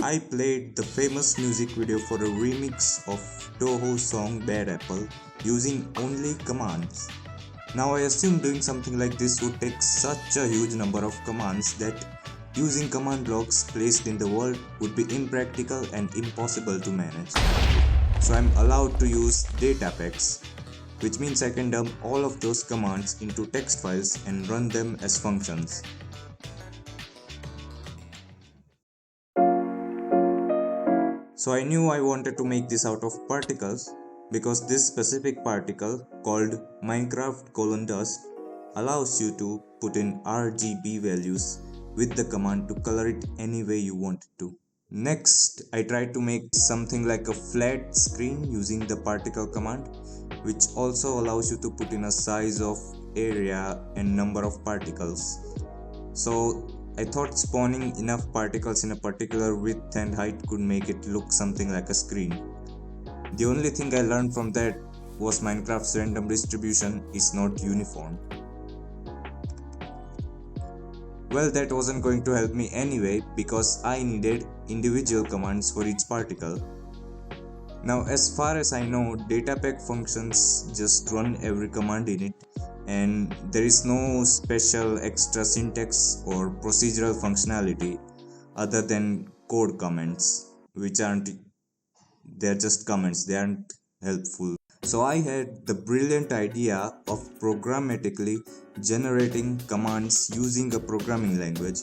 I played the famous music video for a remix of Toho's song Bad Apple using only commands. Now I assume doing something like this would take such a huge number of commands that using command blocks placed in the world would be impractical and impossible to manage. So I'm allowed to use datapacks, which means I can dump all of those commands into text files and run them as functions. So I knew I wanted to make this out of particles because this specific particle called Minecraft:dust allows you to put in RGB values with the command to color it any way you want to. Next, I tried to make something like a flat screen using the particle command, which also allows you to put in a size of area and number of particles. So I thought spawning enough particles in a particular width and height could make it look something like a screen. The only thing I learned from that was Minecraft's random distribution is not uniform. Well, that wasn't going to help me anyway because I needed individual commands for each particle. Now, as far as I know, datapack functions just run every command in it, and there is no special extra syntax or procedural functionality other than code comments, which they're just comments, they aren't helpful. So I had the brilliant idea of programmatically generating commands using a programming language,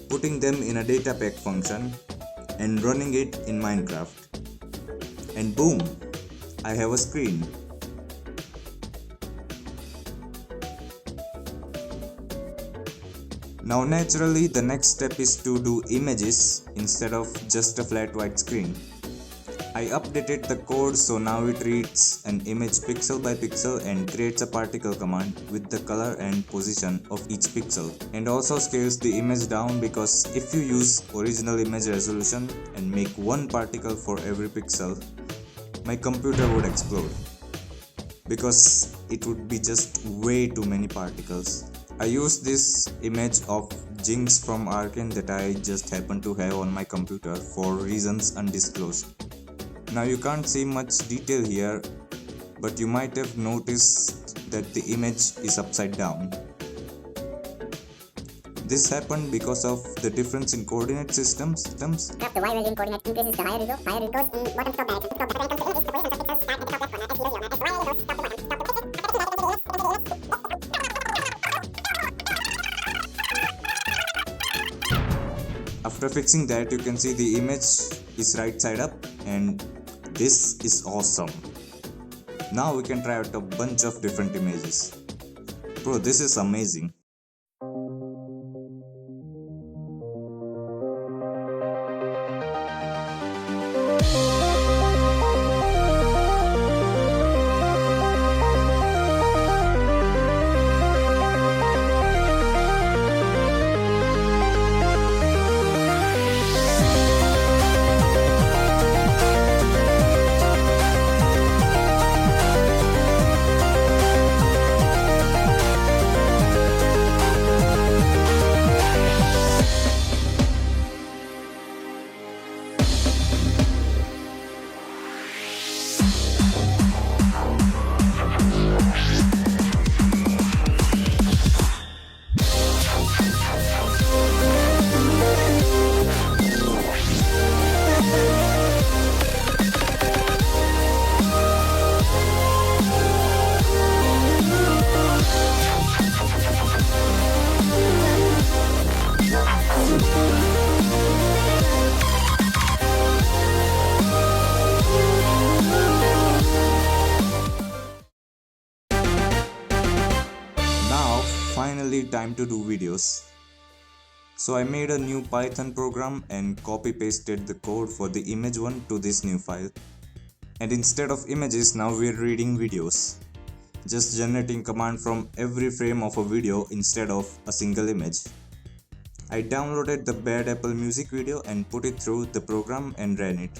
putting them in a datapack function and running it in Minecraft. And boom, I have a screen. Now naturally the next step is to do images instead of just a flat white screen. I updated the code so now it reads an image pixel by pixel and creates a particle command with the color and position of each pixel, and also scales the image down because if you use original image resolution and make one particle for every pixel, my computer would explode because it would be just way too many particles. I used this image of Jinx from Arcane that I just happen to have on my computer for reasons undisclosed. Now you can't see much detail here, but you might have noticed that the image is upside down. This happened because of the difference in coordinate systems. The y-value coordinate increases the higher it goes in bottom top After fixing that, you can see the image is right side up, and this is awesome. Now we can try out a bunch of different images. Bro, this is amazing. Finally, time to do videos. So I made a new Python program and copy pasted the code for the image one to this new file. And instead of images, now we're reading videos. Just generating command from every frame of a video instead of a single image. I downloaded the Bad Apple music video and put it through the program and ran it.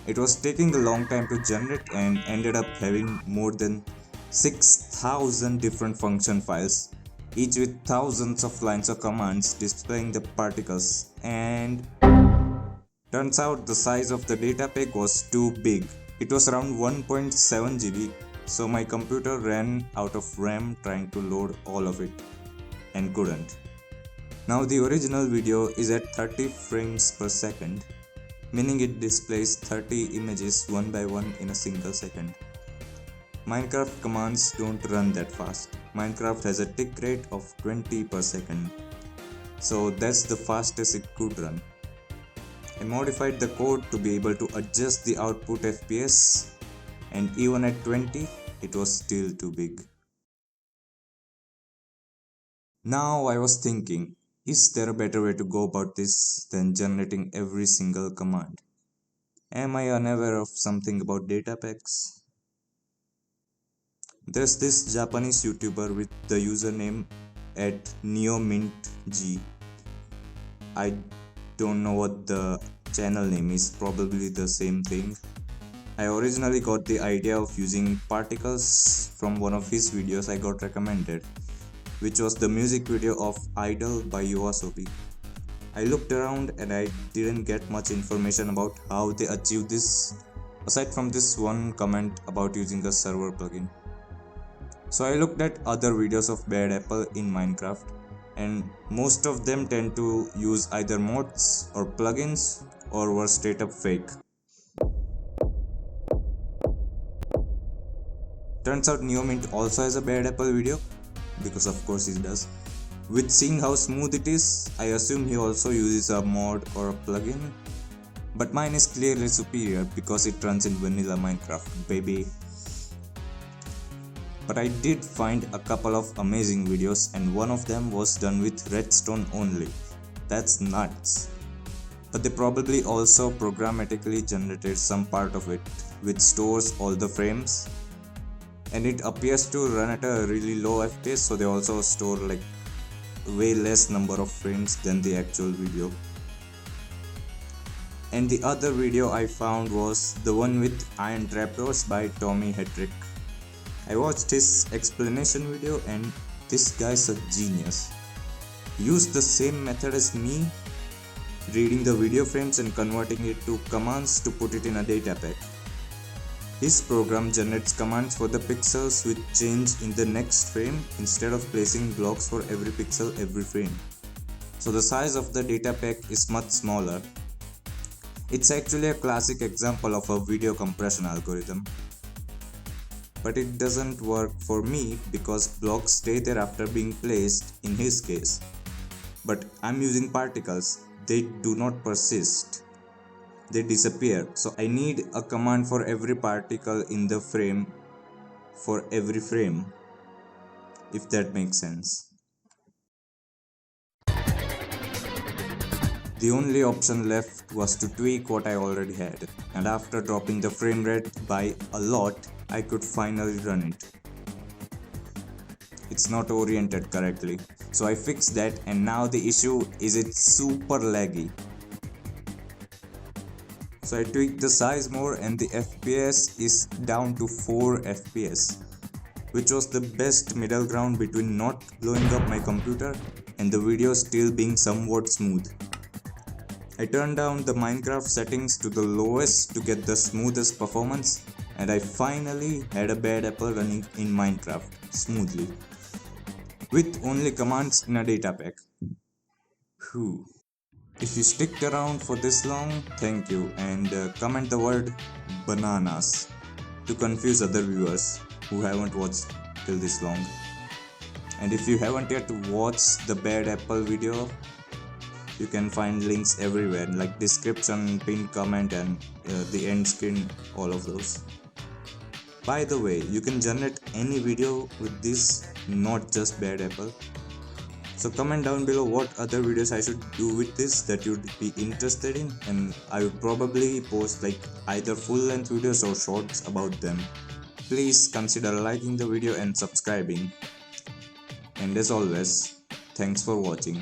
It was taking a long time to generate and ended up having more than 6,000 different function files, each with thousands of lines of commands displaying the particles, and Turns out the size of the data pack was too big. It was around 1.7 GB, so my computer ran out of RAM trying to load all of it and couldn't. Now the original video is at 30 frames per second, meaning it displays 30 images one by one in a single second. Minecraft commands don't run that fast. Minecraft has a tick rate of 20 per second, so that's the fastest it could run. I modified the code to be able to adjust the output FPS, and even at 20, it was still too big. Now I was thinking, is there a better way to go about this than generating every single command? Am I unaware of something about data packs? There's this Japanese YouTuber with the username at neomintg. I don't know what the channel name is, probably the same thing. I originally got the idea of using particles from one of his videos I got recommended, which was the music video of Idol by Yoasobi. I looked around and I didn't get much information about how they achieved this, aside from this one comment about using a server plugin. So I looked at other videos of Bad Apple in Minecraft, and most of them tend to use either mods or plugins or were straight up fake. Turns out Neomint also has a Bad Apple video, because of course he does. With seeing how smooth it is, I assume he also uses a mod or a plugin. But mine is clearly superior because it runs in vanilla Minecraft, baby. But I did find a couple of amazing videos, and one of them was done with redstone only. That's nuts. But they probably also programmatically generated some part of it, which stores all the frames. And it appears to run at a really low FPS, so they also store like way less number of frames than the actual video. And the other video I found was the one with iron trapdoors by Tommy Hedrick. I watched his explanation video and this guy's a genius. He used the same method as me, reading the video frames and converting it to commands to put it in a data pack. This program generates commands for the pixels which change in the next frame instead of placing blocks for every pixel every frame. So the size of the data pack is much smaller. It's actually a classic example of a video compression algorithm. But it doesn't work for me because blocks stay there after being placed in his case. But I'm using particles, they do not persist. They disappear, so I need a command for every particle in the frame for every frame, if that makes sense. The only option left was to tweak what I already had, and after dropping the frame rate by a lot, I could finally run it. It's not oriented correctly, so I fixed that, and now the issue is it's super laggy. So I tweaked the size more and the FPS is down to 4 FPS, which was the best middle ground between not blowing up my computer and the video still being somewhat smooth. I turned down the Minecraft settings to the lowest to get the smoothest performance, and I finally had a Bad Apple running in Minecraft smoothly, with only commands in a data pack. Whew. If you sticked around for this long, thank you, and comment the word bananas to confuse other viewers who haven't watched till this long. And if you haven't yet watched the Bad Apple video, you can find links everywhere like description, pinned comment and the end screen, all of those. By the way, you can generate any video with this, not just Bad Apple. So comment down below what other videos I should do with this that you'd be interested in, and I would probably post like either full length videos or shorts about them. Please consider liking the video and subscribing. And as always, thanks for watching.